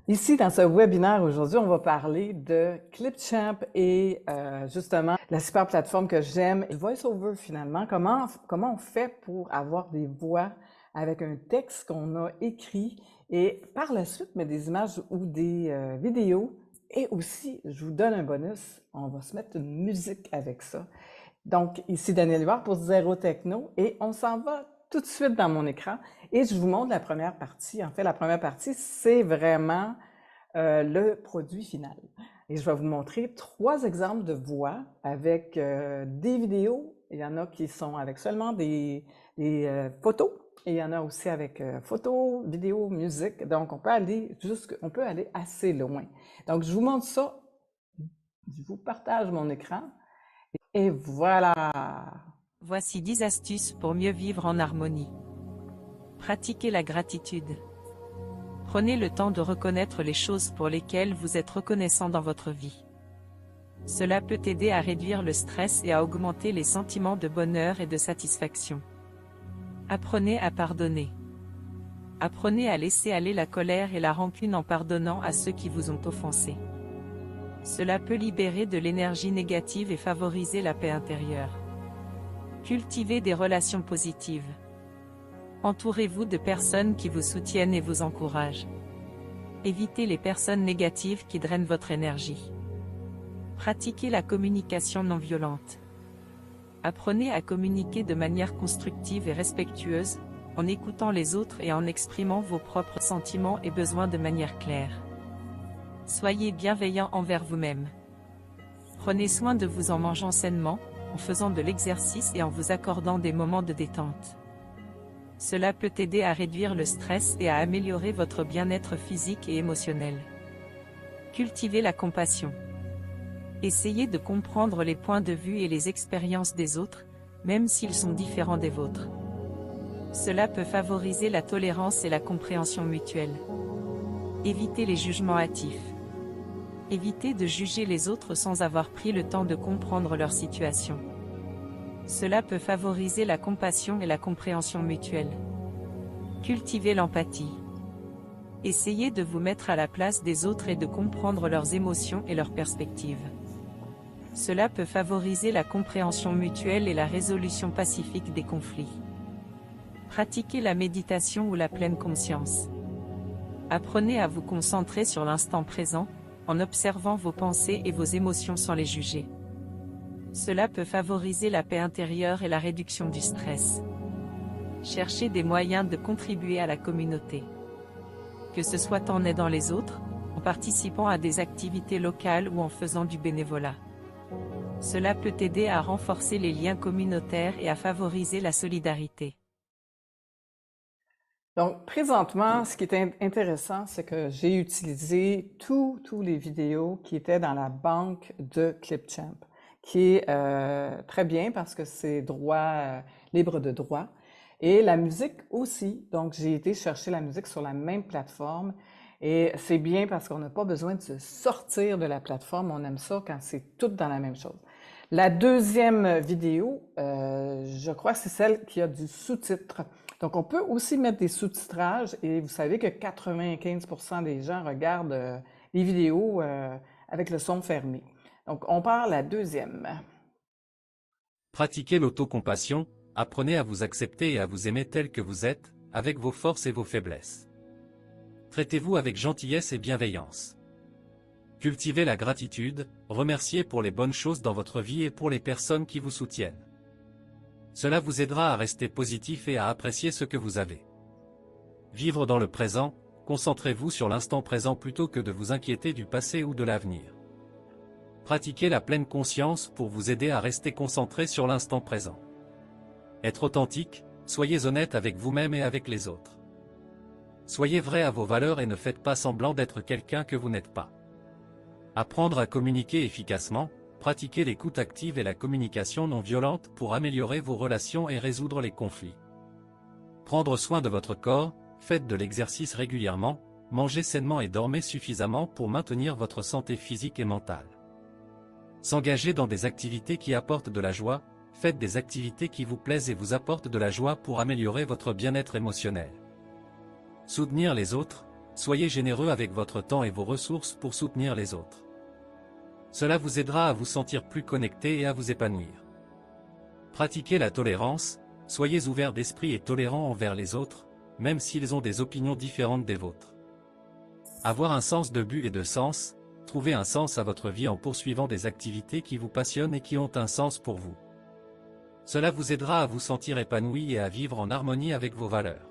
Ici, dans ce webinaire aujourd'hui, on va parler de Clipchamp et justement la super plateforme que j'aime, VoiceOver finalement. Comment on fait pour avoir des voix avec un texte qu'on a écrit et par la suite mettre des images ou des vidéos. Et aussi, je vous donne un bonus, on va se mettre une musique avec ça. Donc, ici Daniel Huard pour Zéro Techno et on s'en va tout de suite dans mon écran et je vous montre la première partie. En fait, la première partie, c'est vraiment le produit final. Et je vais vous montrer 3 exemples de voix avec des vidéos. Il y en a qui sont avec seulement des photos et il y en a aussi avec photos, vidéos, musique. Donc, on peut aller assez loin. Donc, je vous montre ça. Je vous partage mon écran. Et voilà! Voici 10 astuces pour mieux vivre en harmonie. Pratiquez la gratitude. Prenez le temps de reconnaître les choses pour lesquelles vous êtes reconnaissant dans votre vie. Cela peut aider à réduire le stress et à augmenter les sentiments de bonheur et de satisfaction. Apprenez à pardonner. Apprenez à laisser aller la colère et la rancune en pardonnant à ceux qui vous ont offensé. Cela peut libérer de l'énergie négative et favoriser la paix intérieure. Cultivez des relations positives. Entourez-vous de personnes qui vous soutiennent et vous encouragent. Évitez les personnes négatives qui drainent votre énergie. Pratiquez la communication non violente. Apprenez à communiquer de manière constructive et respectueuse, en écoutant les autres et en exprimant vos propres sentiments et besoins de manière claire. Soyez bienveillant envers vous-même. Prenez soin de vous en mangeant sainement, en faisant de l'exercice et en vous accordant des moments de détente. Cela peut aider à réduire le stress et à améliorer votre bien-être physique et émotionnel. Cultivez la compassion. Essayez de comprendre les points de vue et les expériences des autres, même s'ils sont différents des vôtres. Cela peut favoriser la tolérance et la compréhension mutuelle. Évitez les jugements hâtifs. Évitez de juger les autres sans avoir pris le temps de comprendre leur situation. Cela peut favoriser la compassion et la compréhension mutuelle. Cultivez l'empathie. Essayez de vous mettre à la place des autres et de comprendre leurs émotions et leurs perspectives. Cela peut favoriser la compréhension mutuelle et la résolution pacifique des conflits. Pratiquez la méditation ou la pleine conscience. Apprenez à vous concentrer sur l'instant présent, en observant vos pensées et vos émotions sans les juger. Cela peut favoriser la paix intérieure et la réduction du stress. Cherchez des moyens de contribuer à la communauté. Que ce soit en aidant les autres, en participant à des activités locales ou en faisant du bénévolat. Cela peut aider à renforcer les liens communautaires et à favoriser la solidarité. Donc, présentement, ce qui est intéressant, c'est que j'ai utilisé tous les vidéos qui étaient dans la banque de Clipchamp, qui est très bien parce que c'est libre de droit. Et la musique aussi. Donc, j'ai été chercher la musique sur la même plateforme. Et c'est bien parce qu'on n'a pas besoin de se sortir de la plateforme. On aime ça quand c'est tout dans la même chose. La deuxième vidéo, je crois que c'est celle qui a du sous-titre. Donc, on peut aussi mettre des sous-titrages et vous savez que 95% des gens regardent les vidéos avec le son fermé. Donc, on part la deuxième. Pratiquez l'autocompassion, apprenez à vous accepter et à vous aimer tel que vous êtes, avec vos forces et vos faiblesses. Traitez-vous avec gentillesse et bienveillance. Cultivez la gratitude, remerciez pour les bonnes choses dans votre vie et pour les personnes qui vous soutiennent. Cela vous aidera à rester positif et à apprécier ce que vous avez. Vivre dans le présent, concentrez-vous sur l'instant présent plutôt que de vous inquiéter du passé ou de l'avenir. Pratiquez la pleine conscience pour vous aider à rester concentré sur l'instant présent. Être authentique, soyez honnête avec vous-même et avec les autres. Soyez vrai à vos valeurs et ne faites pas semblant d'être quelqu'un que vous n'êtes pas. Apprendre à communiquer efficacement, pratiquez l'écoute active et la communication non violente pour améliorer vos relations et résoudre les conflits. Prendre soin de votre corps, faites de l'exercice régulièrement, mangez sainement et dormez suffisamment pour maintenir votre santé physique et mentale. S'engager dans des activités qui apportent de la joie, faites des activités qui vous plaisent et vous apportent de la joie pour améliorer votre bien-être émotionnel. Soutenir les autres, soyez généreux avec votre temps et vos ressources pour soutenir les autres. Cela vous aidera à vous sentir plus connecté et à vous épanouir. Pratiquez la tolérance, soyez ouverts d'esprit et tolérants envers les autres, même s'ils ont des opinions différentes des vôtres. Avoir un sens de but et de sens, trouvez un sens à votre vie en poursuivant des activités qui vous passionnent et qui ont un sens pour vous. Cela vous aidera à vous sentir épanoui et à vivre en harmonie avec vos valeurs.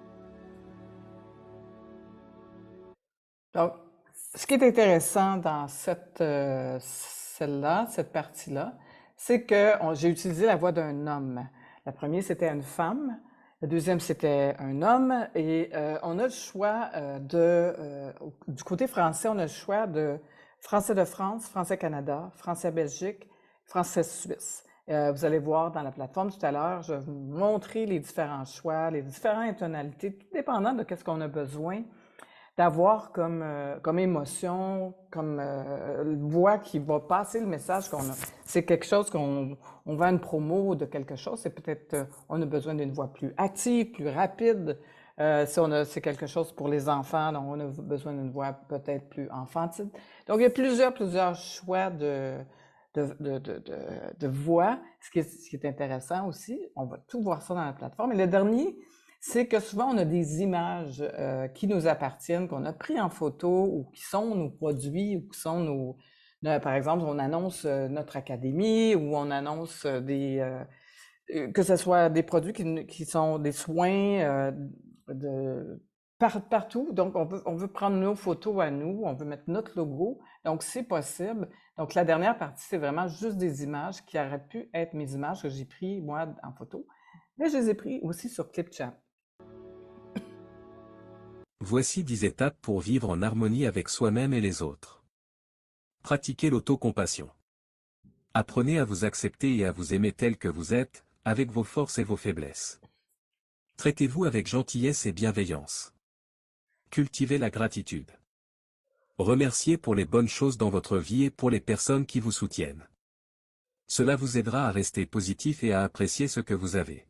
Donc, ce qui est intéressant dans celle-là, cette partie-là, c'est que j'ai utilisé la voix d'un homme. La première, c'était une femme. La deuxième, c'était un homme. Et on a le choix du côté français, on a le choix de français de France, français Canada, français Belgique, français Suisse. Vous allez voir dans la plateforme tout à l'heure, je vais vous montrer les différents choix, les différentes tonalités, tout dépendant de ce qu'on a besoin d'avoir comme émotion, comme voix qui va passer le message qu'on a. C'est quelque chose on vend une promo de quelque chose, c'est peut-être, on a besoin d'une voix plus active, plus rapide. Si c'est quelque chose pour les enfants, donc on a besoin d'une voix peut-être plus enfantine. Donc, il y a plusieurs choix de voix, ce qui est intéressant aussi. On va tout voir ça dans la plateforme. Et le dernier, c'est que souvent, on a des images qui nous appartiennent, qu'on a pris en photo ou qui sont nos produits ou qui sont par exemple, on annonce notre académie ou on annonce que ce soit des produits qui sont des soins partout. Donc, on veut prendre nos photos à nous, on veut mettre notre logo. Donc, c'est possible. Donc, la dernière partie, c'est vraiment juste des images qui auraient pu être mes images que j'ai prises, moi, en photo. Mais je les ai prises aussi sur Clipchamp. Voici 10 étapes pour vivre en harmonie avec soi-même et les autres. Pratiquez l'autocompassion. Apprenez à vous accepter et à vous aimer tel que vous êtes, avec vos forces et vos faiblesses. Traitez-vous avec gentillesse et bienveillance. Cultivez la gratitude. Remerciez pour les bonnes choses dans votre vie et pour les personnes qui vous soutiennent. Cela vous aidera à rester positif et à apprécier ce que vous avez.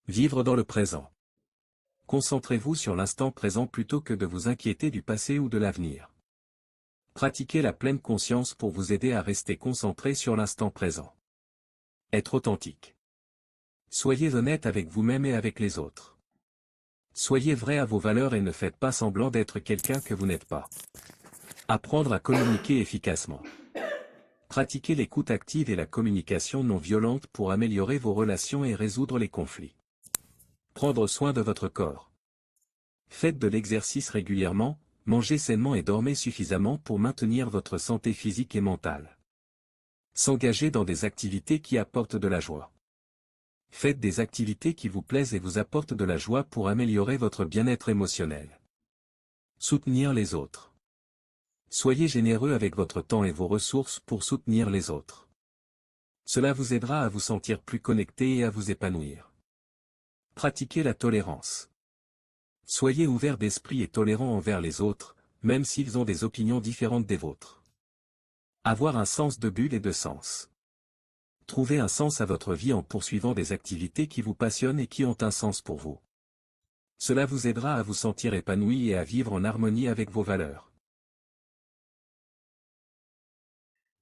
Vivre dans le présent. Concentrez-vous sur l'instant présent plutôt que de vous inquiéter du passé ou de l'avenir. Pratiquez la pleine conscience pour vous aider à rester concentré sur l'instant présent. Être authentique. Soyez honnête avec vous-même et avec les autres. Soyez vrai à vos valeurs et ne faites pas semblant d'être quelqu'un que vous n'êtes pas. Apprendre à communiquer efficacement. Pratiquez l'écoute active et la communication non violente pour améliorer vos relations et résoudre les conflits. Prendre soin de votre corps. Faites de l'exercice régulièrement, mangez sainement et dormez suffisamment pour maintenir votre santé physique et mentale. S'engager dans des activités qui apportent de la joie. Faites des activités qui vous plaisent et vous apportent de la joie pour améliorer votre bien-être émotionnel. Soutenir les autres. Soyez généreux avec votre temps et vos ressources pour soutenir les autres. Cela vous aidera à vous sentir plus connecté et à vous épanouir. Pratiquez la tolérance. Soyez ouverts d'esprit et tolérants envers les autres, même s'ils ont des opinions différentes des vôtres. Avoir un sens de but et de sens. Trouvez un sens à votre vie en poursuivant des activités qui vous passionnent et qui ont un sens pour vous. Cela vous aidera à vous sentir épanoui et à vivre en harmonie avec vos valeurs.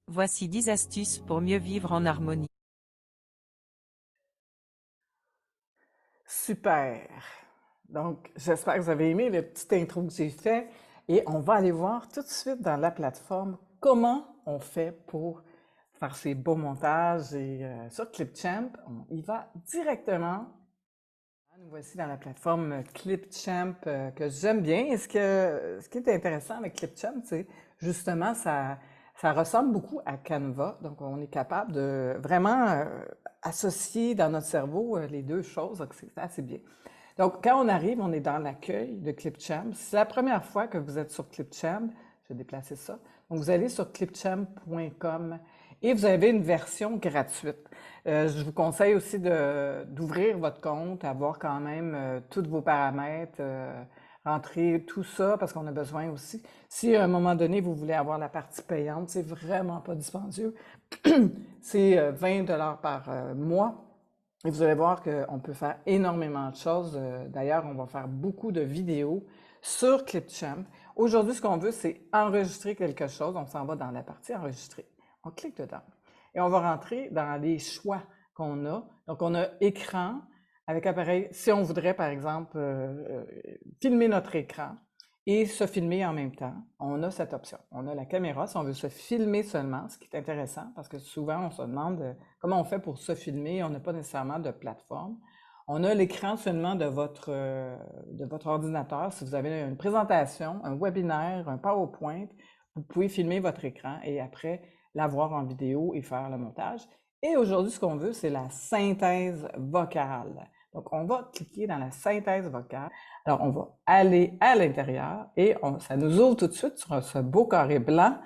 Voici 10 astuces pour mieux vivre en harmonie. Super! Donc, j'espère que vous avez aimé le petit intro que j'ai fait et on va aller voir tout de suite dans la plateforme comment on fait pour faire ces beaux montages et sur Clipchamp, on y va directement. Nous voici dans la plateforme Clipchamp que j'aime bien et ce qui est intéressant avec Clipchamp, c'est justement ça ressemble beaucoup à Canva, donc on est capable de vraiment associer dans notre cerveau les deux choses, donc c'est assez bien. Donc, quand on arrive, on est dans l'accueil de Clipchamp. Si c'est la première fois que vous êtes sur Clipchamp, je vais déplacer ça. Donc, vous allez sur clipchamp.com et vous avez une version gratuite. Je vous conseille aussi d'ouvrir votre compte, avoir quand même tous vos paramètres, rentrer tout ça parce qu'on a besoin aussi. Si à un moment donné, vous voulez avoir la partie payante, c'est vraiment pas dispendieux. C'est 20 $ par mois. Et vous allez voir qu'on peut faire énormément de choses. D'ailleurs, on va faire beaucoup de vidéos sur Clipchamp. Aujourd'hui, ce qu'on veut, c'est enregistrer quelque chose. On s'en va dans la partie enregistrer. On clique dedans et on va rentrer dans les choix qu'on a. Donc, on a écran avec appareil. Si on voudrait, par exemple, filmer notre écran et se filmer en même temps, on a cette option. On a la caméra si on veut se filmer seulement, ce qui est intéressant parce que souvent, on se demande comment on fait pour se filmer. On n'a pas nécessairement de plateforme. On a l'écran seulement de votre ordinateur. Si vous avez une présentation, un webinaire, un PowerPoint, vous pouvez filmer votre écran et après l'avoir en vidéo et faire le montage. Et aujourd'hui, ce qu'on veut, c'est la synthèse vocale. Donc, on va cliquer dans la synthèse vocale. Alors, on va aller à l'intérieur et ça nous ouvre tout de suite sur ce beau carré blanc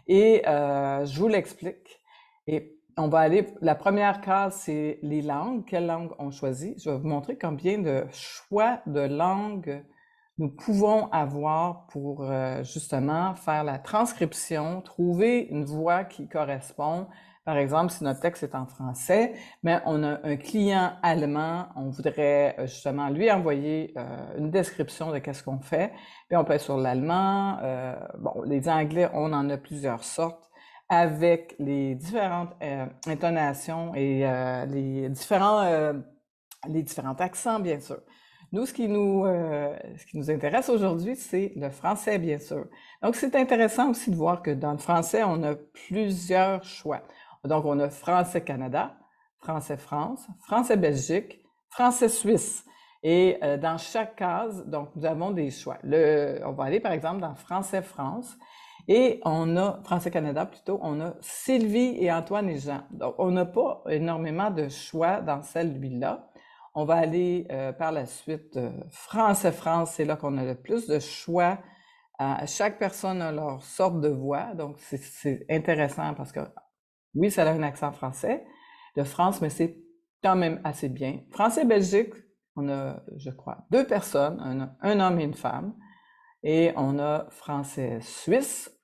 et je vous l'explique. Et on va aller, la première case, c'est les langues. Quelle langue on choisit? Je vais vous montrer combien de choix de langues nous pouvons avoir pour justement faire la transcription, trouver une voix qui correspond. Par exemple, si notre texte est en français, mais on a un client allemand, on voudrait justement lui envoyer une description de qu'est-ce qu'on fait. Puis on peut être sur l'allemand. Bon, les anglais, on en a plusieurs sortes avec les différentes intonations et les différents accents, bien sûr. Nous, ce qui nous intéresse aujourd'hui, c'est le français, bien sûr. Donc, c'est intéressant aussi de voir que dans le français, on a plusieurs choix. Donc, on a Français-Canada, Français-France, Français-Belgique, Français-Suisse. Et dans chaque case, donc, nous avons des choix. On va aller, par exemple, dans Français-France. Et on a, Français-Canada plutôt, on a Sylvie et Antoine et Jean. Donc, on n'a pas énormément de choix dans celui-là. On va aller par la suite France-France, c'est là qu'on a le plus de choix. Chaque personne a leur sorte de voix, donc c'est intéressant parce que oui, ça a un accent français de France, mais c'est quand même assez bien. Français-Belgique, on a, je crois, 2 personnes, un homme et une femme. Et on a français-suisse,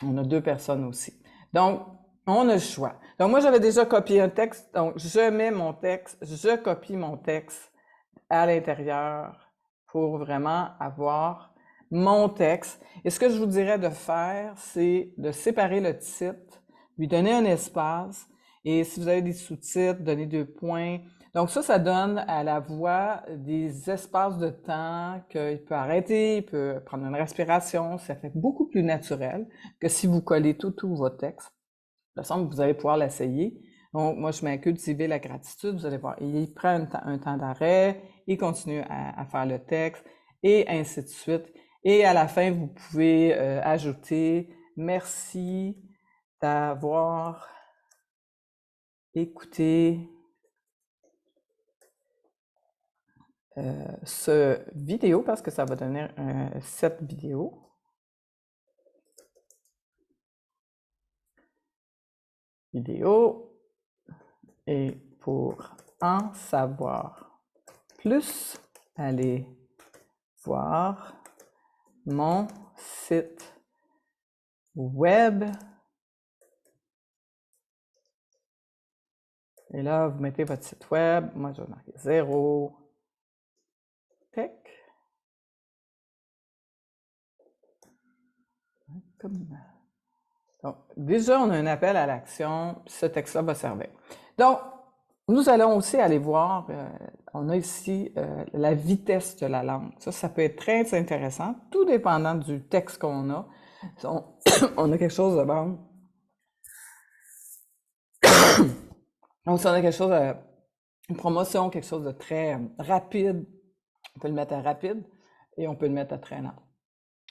on a 2 personnes aussi. Donc, on a le choix. Donc, moi, j'avais déjà copié un texte, donc je mets mon texte, je copie mon texte à l'intérieur pour vraiment avoir mon texte. Et ce que je vous dirais de faire, c'est de séparer le titre, lui donner un espace, et si vous avez des sous-titres, donner 2 points. Donc ça donne à la voix des espaces de temps qu'il peut arrêter, il peut prendre une respiration. Ça fait beaucoup plus naturel que si vous collez tout votre texte. De toute façon, vous allez pouvoir l'essayer. Donc, moi, je mets cultiver la gratitude. Vous allez voir, il prend un temps d'arrêt, il continue à faire le texte, et ainsi de suite. Et à la fin, vous pouvez ajouter « Merci d'avoir écouté ce vidéo » parce que ça va donner cette vidéo. Et pour en savoir plus, allez voir mon site web. Et là, vous mettez votre site web. Moi, je vais marquer 0 tech. Donc, déjà, on a un appel à l'action. Ce texte-là va servir. Donc, nous allons aussi aller voir, on a ici la vitesse de la langue. Ça peut être très intéressant, tout dépendant du texte qu'on a. On a quelque chose de bon. Donc, si on a quelque chose, une promotion, quelque chose de très rapide, on peut le mettre à rapide et on peut le mettre à très lent.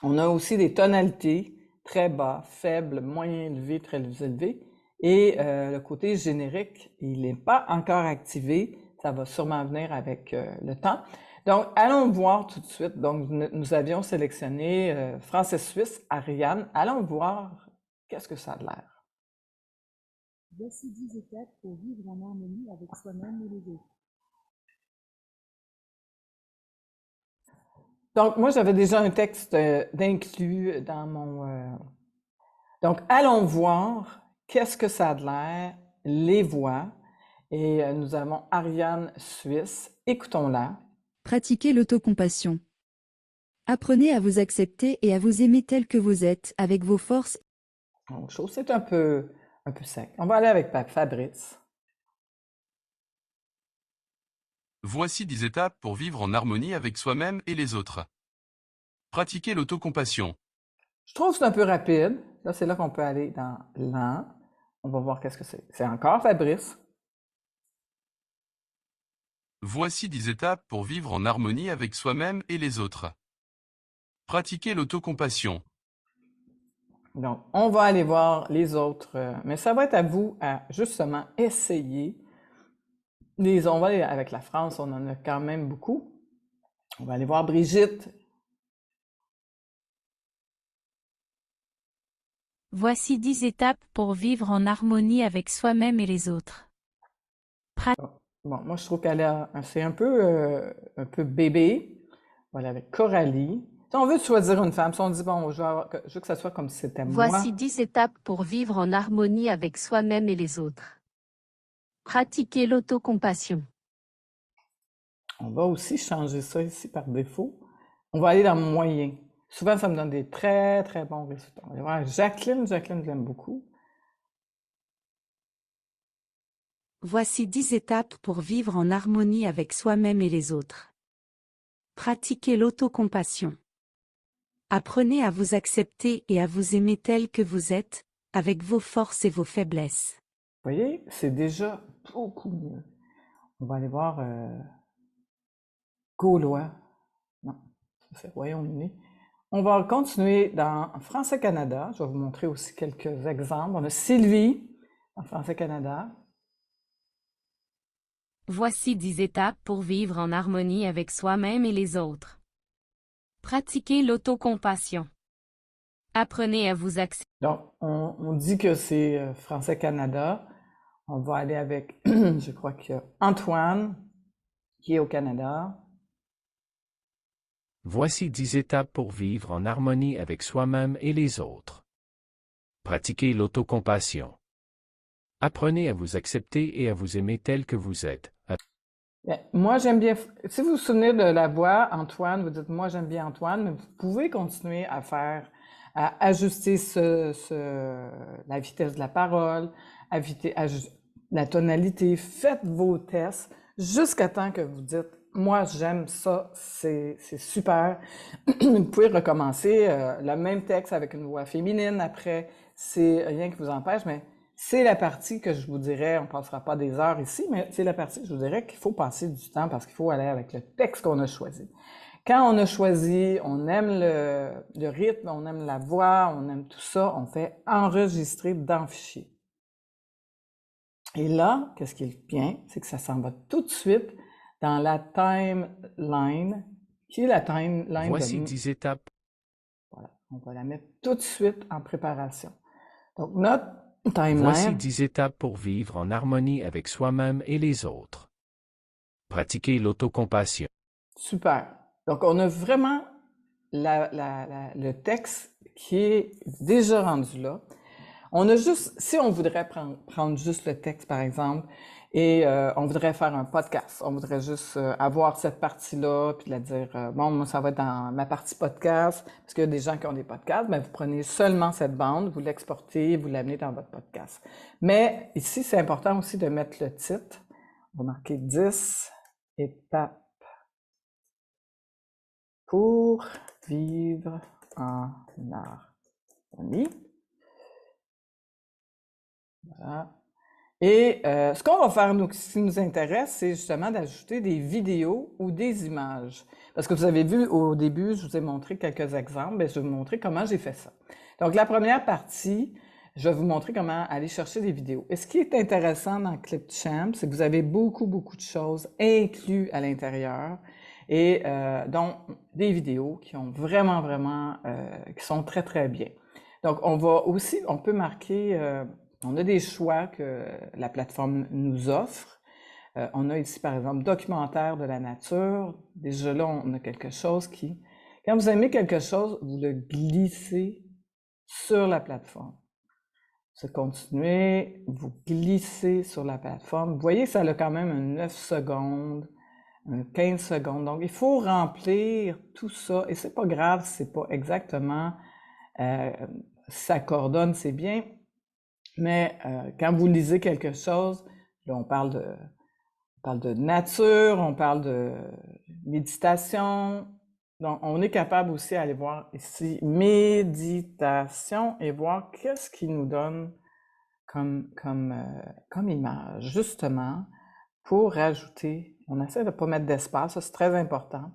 On a aussi des tonalités très bas, faible, moyen élevé, très élevé. Et le côté générique, il n'est pas encore activé. Ça va sûrement venir avec le temps. Donc, allons voir tout de suite. Donc, nous avions sélectionné français-suisse, Ariane. Allons voir qu'est-ce que ça a l'air. Voici 10 étapes pour vivre en harmonie avec soi-même et les autres. Donc, moi, j'avais déjà un texte d'inclus dans mon... Donc, allons voir qu'est-ce que ça a de l'air, les voix. Et nous avons Ariane Suisse. Écoutons-la. Pratiquer l'autocompassion. Apprenez à vous accepter et à vous aimer tel que vous êtes, avec vos forces. Donc, je trouve que c'est un peu sec. On va aller avec Fabrice. Voici 10 étapes pour vivre en harmonie avec soi-même et les autres. Pratiquez l'autocompassion. Je trouve que c'est un peu rapide. Là, c'est là qu'on peut aller dans lent. On va voir qu'est-ce que c'est. C'est encore Fabrice. Voici 10 étapes pour vivre en harmonie avec soi-même et les autres. Pratiquez l'autocompassion. Donc, on va aller voir les autres, mais ça va être à vous à justement essayer. On va aller avec la France, on en a quand même beaucoup. On va aller voir Brigitte. Voici 10 étapes pour vivre en harmonie avec soi-même et les autres. Bon, moi, je trouve c'est un peu bébé. Voilà, avec Coralie. Si on veut choisir une femme, si on dit, bon, je veux que ça soit comme si c'était moi. Voici 10 étapes pour vivre en harmonie avec soi-même et les autres. Pratiquez l'autocompassion. On va aussi changer ça ici par défaut. On va aller dans le moyen. Souvent, ça me donne des très, très bons résultats. On va voir Jacqueline, je l'aime beaucoup. Voici 10 étapes pour vivre en harmonie avec soi-même et les autres. Pratiquez l'autocompassion. Apprenez à vous accepter et à vous aimer tel que vous êtes, avec vos forces et vos faiblesses. Vous voyez, c'est déjà beaucoup mieux. On va aller voir Gaulois. Non, ça c'est Royaume-Uni. On va continuer dans Français-Canada. Je vais vous montrer aussi quelques exemples. On a Sylvie en Français-Canada. Voici 10 étapes pour vivre en harmonie avec soi-même et les autres. Pratiquez l'autocompassion. Apprenez à vous accepter. Donc, on dit que c'est Français-Canada. On va aller avec, je crois qu'il y a Antoine, qui est au Canada. Voici 10 étapes pour vivre en harmonie avec soi-même et les autres. Pratiquez l'autocompassion. Apprenez à vous accepter et à vous aimer tel que vous êtes. Bien, moi, j'aime bien, si vous vous souvenez de la voix, Antoine, vous dites, moi, j'aime bien Antoine, mais vous pouvez continuer à ajuster la vitesse de la parole, la tonalité. Faites vos tests jusqu'à temps que vous dites, moi, j'aime ça, c'est super. Vous pouvez recommencer le même texte avec une voix féminine après. C'est rien qui vous empêche, mais c'est la partie que je vous dirais, on ne passera pas des heures ici, mais c'est la partie que je vous dirais qu'il faut passer du temps parce qu'il faut aller avec le texte qu'on a choisi. Quand on a choisi, on aime le rythme, on aime la voix, on aime tout ça, on fait enregistrer dans le fichier. Et là, qu'est-ce qui est bien, c'est que ça s'en va tout de suite dans la timeline, qui est la timeline Voici 10 étapes. Voilà, on va la mettre tout de suite en préparation. Donc, notre timeline. Voici 10 étapes pour vivre en harmonie avec soi-même et les autres. Pratiquez l'autocompassion. Super. Donc, on a vraiment le texte qui est déjà rendu là. On a juste, si on voudrait prendre juste le texte, par exemple, et on voudrait faire un podcast, on voudrait juste avoir cette partie-là, puis la dire, bon, moi, ça va être dans ma partie podcast, parce qu'il y a des gens qui ont des podcasts, mais vous prenez seulement cette bande, vous l'exportez, vous l'amenez dans votre podcast. Mais ici, c'est important aussi de mettre le titre. On va marquer 10 étapes pour vivre en harmonie. Voilà. Et ce qu'on va faire, nous, ce qui nous intéresse, c'est justement d'ajouter des vidéos ou des images. Parce que vous avez vu au début, je vous ai montré quelques exemples, mais je vais vous montrer comment j'ai fait ça. Donc, la première partie, je vais vous montrer comment aller chercher des vidéos. Et ce qui est intéressant dans Clipchamp, c'est que vous avez beaucoup de choses incluses à l'intérieur, et donc des vidéos qui ont vraiment, qui sont très bien. Donc, on peut marquer... on a des choix que la plateforme nous offre. On a ici, par exemple, documentaire de la nature. Déjà là, on a quelque chose qui... Quand vous aimez quelque chose, vous le glissez sur la plateforme. Vous continuez, vous glissez sur la plateforme. Vous voyez, ça a quand même 9 secondes. 15 secondes. Donc, il faut remplir tout ça. Et c'est pas grave si c'est pas exactement ça coordonne, c'est bien. Mais quand vous lisez quelque chose, là, on parle de nature, on parle de méditation. Donc, on est capable aussi d'aller voir ici méditation et voir qu'est-ce qui nous donne comme image, justement, pour rajouter. On essaie de ne pas mettre d'espace, ça c'est très important.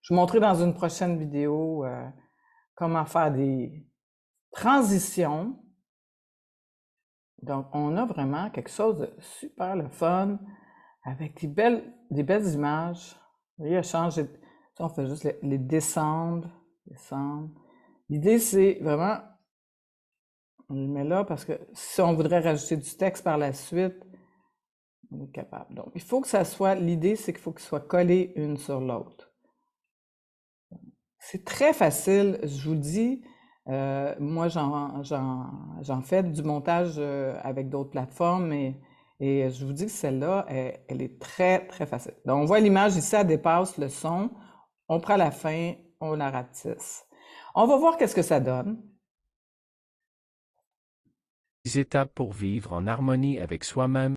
Je vous montrerai dans une prochaine vidéo comment faire des transitions. Donc, on a vraiment quelque chose de super le fun, avec des belles images. Vous voyez, changer. On fait juste les descendre. L'idée, c'est vraiment, on le met là parce que si on voudrait rajouter du texte par la suite, on est capable. Donc, il faut que ça soit, l'idée, c'est qu'il faut qu'ils soient collés une sur l'autre. C'est très facile, je vous dis. Moi, j'en fais du montage avec d'autres plateformes, et je vous dis que celle-là, elle est très, très facile. Donc, on voit l'image ici, elle dépasse le son. On prend la fin, on la rapetisse. On va voir qu'est-ce que ça donne. 10 étapes pour vivre en harmonie avec soi-même.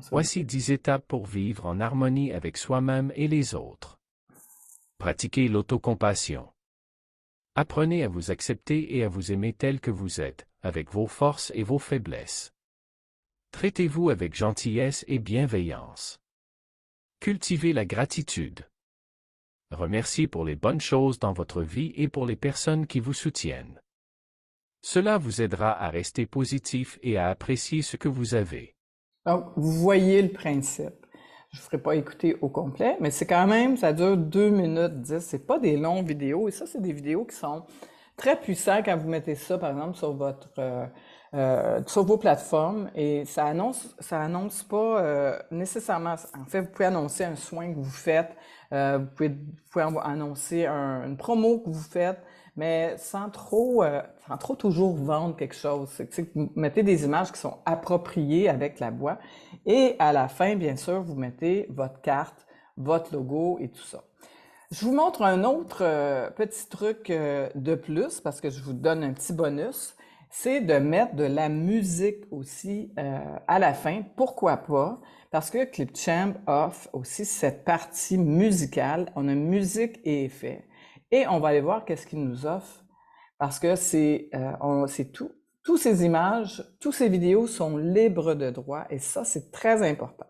Voici 10 étapes pour vivre en harmonie avec soi-même et les autres. Pratiquez l'autocompassion. Apprenez à vous accepter et à vous aimer tel que vous êtes, avec vos forces et vos faiblesses. Traitez-vous avec gentillesse et bienveillance. Cultivez la gratitude. Remerciez pour les bonnes choses dans votre vie et pour les personnes qui vous soutiennent. Cela vous aidera à rester positif et à apprécier ce que vous avez. Donc, vous voyez le principe. Je ne ferai pas écouter au complet, mais c'est quand même, ça dure 2 minutes 10. C'est pas des longues vidéos. Et ça, c'est des vidéos qui sont très puissantes quand vous mettez ça, par exemple, sur vos plateformes. Et ça annonce pas nécessairement. En fait, vous pouvez annoncer un soin que vous faites. Vous pouvez annoncer une promo que vous faites, mais sans trop toujours vendre quelque chose. C'est que vous mettez des images qui sont appropriées avec la voix. Et à la fin, bien sûr, vous mettez votre carte, votre logo et tout ça. Je vous montre un autre petit truc de plus, parce que je vous donne un petit bonus, c'est de mettre de la musique aussi à la fin. Pourquoi pas? Parce que Clipchamp offre aussi cette partie musicale. On a musique et effets. Et on va aller voir qu'est-ce qu'il nous offre. Parce que c'est tout. Toutes ces images, toutes ces vidéos sont libres de droit. Et ça, c'est très important.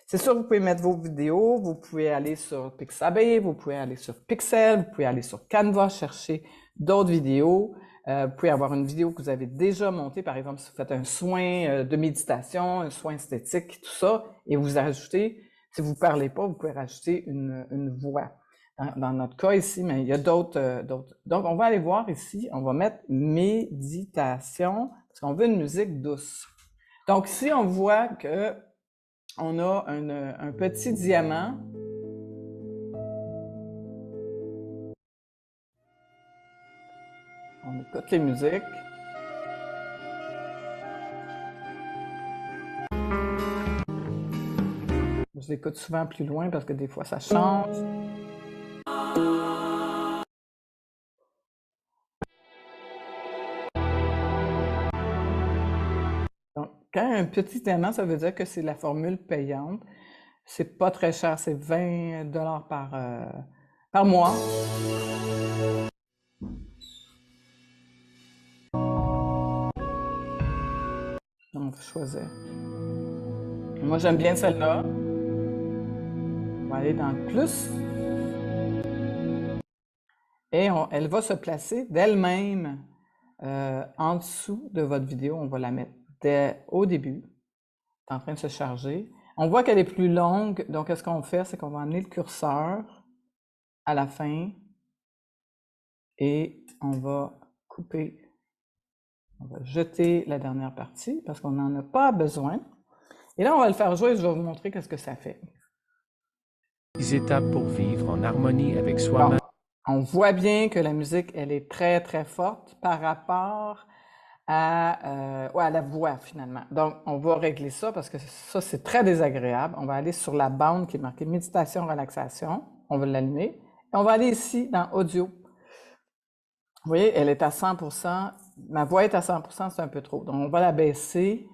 C'est sûr, vous pouvez mettre vos vidéos. Vous pouvez aller sur Pixabay. Vous pouvez aller sur Pixel. Vous pouvez aller sur Canva, chercher d'autres vidéos. Vous pouvez avoir une vidéo que vous avez déjà montée, par exemple, si vous faites un soin de méditation, un soin esthétique, tout ça, et vous ajoutez, si vous ne parlez pas, vous pouvez rajouter une voix. Dans notre cas ici, mais il y a d'autres. Donc, on va aller voir ici, on va mettre méditation, parce qu'on veut une musique douce. Donc, ici, on voit que on a un petit diamant. On écoute les musiques. Je l'écoute souvent plus loin parce que des fois ça change. Donc, quand un petit diamant, ça veut dire que c'est la formule payante. C'est pas très cher, c'est 20 $ par mois. On va choisir. Moi, j'aime bien celle-là. On va aller dans plus. Et elle va se placer d'elle-même en dessous de votre vidéo. On va la mettre au début. C'est en train de se charger. On voit qu'elle est plus longue. Donc, ce qu'on fait, c'est qu'on va amener le curseur à la fin. Et on va couper. On va jeter la dernière partie parce qu'on n'en a pas besoin. Et là, on va le faire jouer et je vais vous montrer qu'est-ce que ça fait. 10 étapes pour vivre en harmonie avec soi-même. On voit bien que la musique, elle est très, très forte par rapport à la voix, finalement. Donc, on va régler ça parce que ça, c'est très désagréable. On va aller sur la bande qui est marquée méditation, relaxation. On va l'allumer. Et on va aller ici dans audio. Vous voyez, elle est à 100%. Ma voix est à 100%, c'est un peu trop. Donc, on va la baisser.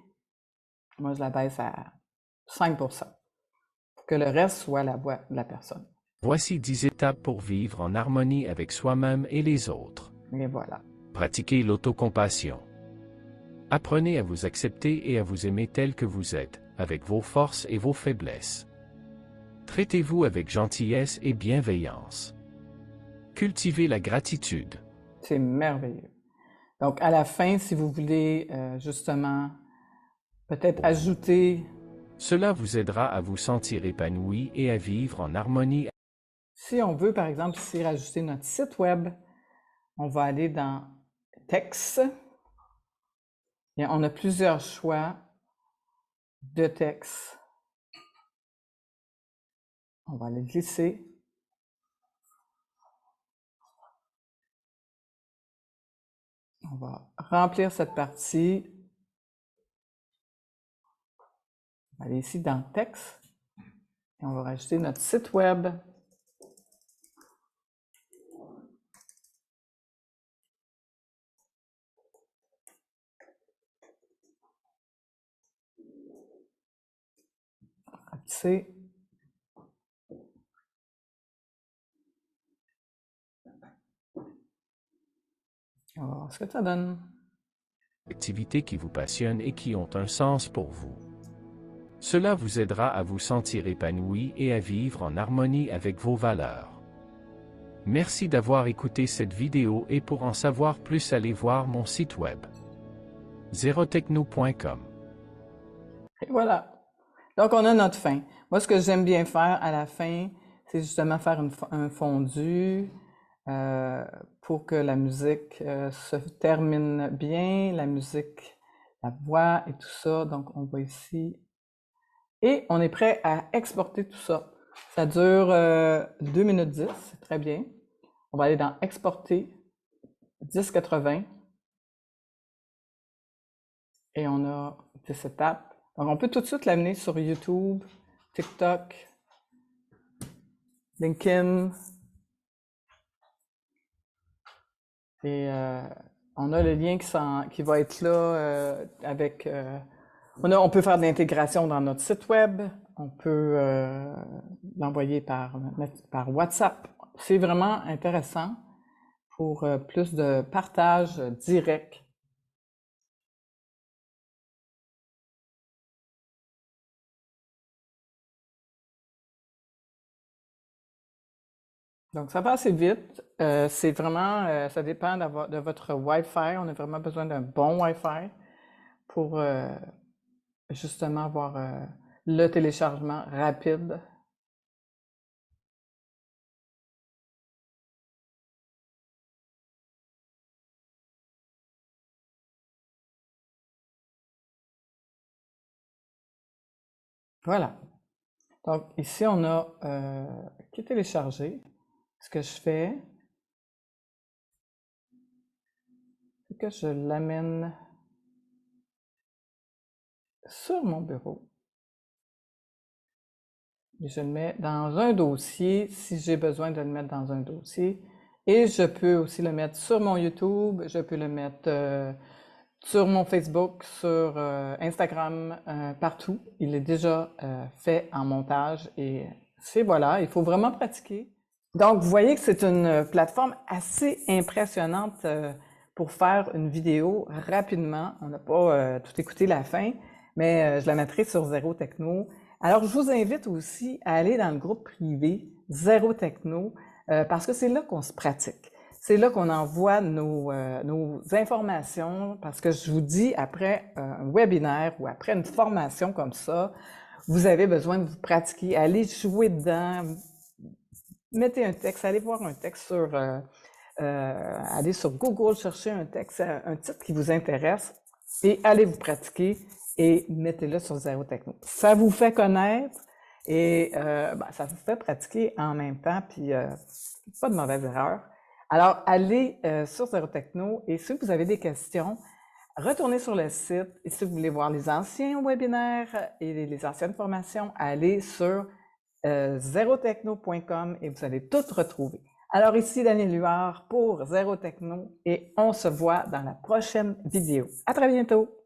Moi, je la baisse à 5% pour que le reste soit la voix de la personne. Voici 10 étapes pour vivre en harmonie avec soi-même et les autres. Et voilà. Pratiquez l'autocompassion. Apprenez à vous accepter et à vous aimer tel que vous êtes, avec vos forces et vos faiblesses. Traitez-vous avec gentillesse et bienveillance. Cultivez la gratitude. C'est merveilleux. Donc, à la fin, si vous voulez justement peut-être ajouter... Cela vous aidera à vous sentir épanoui et à vivre en harmonie. Si on veut, par exemple, ici rajouter notre site web, on va aller dans texte. Et on a plusieurs choix de texte. On va les glisser. On va remplir cette partie. On va aller ici dans texte. Et on va rajouter notre site web. Rapetisser. On va voir ce que ça donne. Activités qui vous passionnent et qui ont un sens pour vous. Cela vous aidera à vous sentir épanoui et à vivre en harmonie avec vos valeurs. Merci d'avoir écouté cette vidéo et pour en savoir plus, allez voir mon site web. zerotechno.com. Et voilà. Donc, on a notre fin. Moi, ce que j'aime bien faire à la fin, c'est justement faire un fondu pour que la musique se termine bien, la musique, la voix et tout ça. Donc, on va ici. Et on est prêt à exporter tout ça. Ça dure 2 minutes 10, c'est très bien. On va aller dans Exporter, 1080. Et on a 10 étapes. Donc, on peut tout de suite l'amener sur YouTube, TikTok, LinkedIn. Et on a le lien qui va être là avec... on peut faire de l'intégration dans notre site web. On peut l'envoyer par WhatsApp. C'est vraiment intéressant pour plus de partage direct. Donc, ça va assez vite. C'est vraiment, ça dépend de votre Wi-Fi. On a vraiment besoin d'un bon Wi-Fi pour justement avoir le téléchargement rapide. Voilà. Donc, ici, on a qui est téléchargé. Ce que je fais, c'est que je l'amène sur mon bureau. Et je le mets dans un dossier, si j'ai besoin de le mettre dans un dossier. Et je peux aussi le mettre sur mon YouTube, je peux le mettre sur mon Facebook, sur Instagram, partout. Il est déjà fait en montage et voilà, il faut vraiment pratiquer. Donc, vous voyez que c'est une plateforme assez impressionnante pour faire une vidéo rapidement. On n'a pas tout écouté la fin, mais je la mettrai sur Zéro Techno. Alors, je vous invite aussi à aller dans le groupe privé Zéro Techno parce que c'est là qu'on se pratique. C'est là qu'on envoie nos informations parce que je vous dis, après un webinaire ou après une formation comme ça, vous avez besoin de vous pratiquer, allez jouer dedans. Mettez un texte, allez voir un texte allez sur Google, chercher un texte, un titre qui vous intéresse et allez vous pratiquer et mettez-le sur Zéro Techno. Ça vous fait connaître et ça vous fait pratiquer en même temps, puis pas de mauvaise erreur. Alors, allez sur Zéro Techno et si vous avez des questions, retournez sur le site et si vous voulez voir les anciens webinaires et les anciennes formations, allez sur zerotechno.com et vous allez tout retrouver. Alors ici Daniel Huard pour Zéro Techno et on se voit dans la prochaine vidéo. À très bientôt!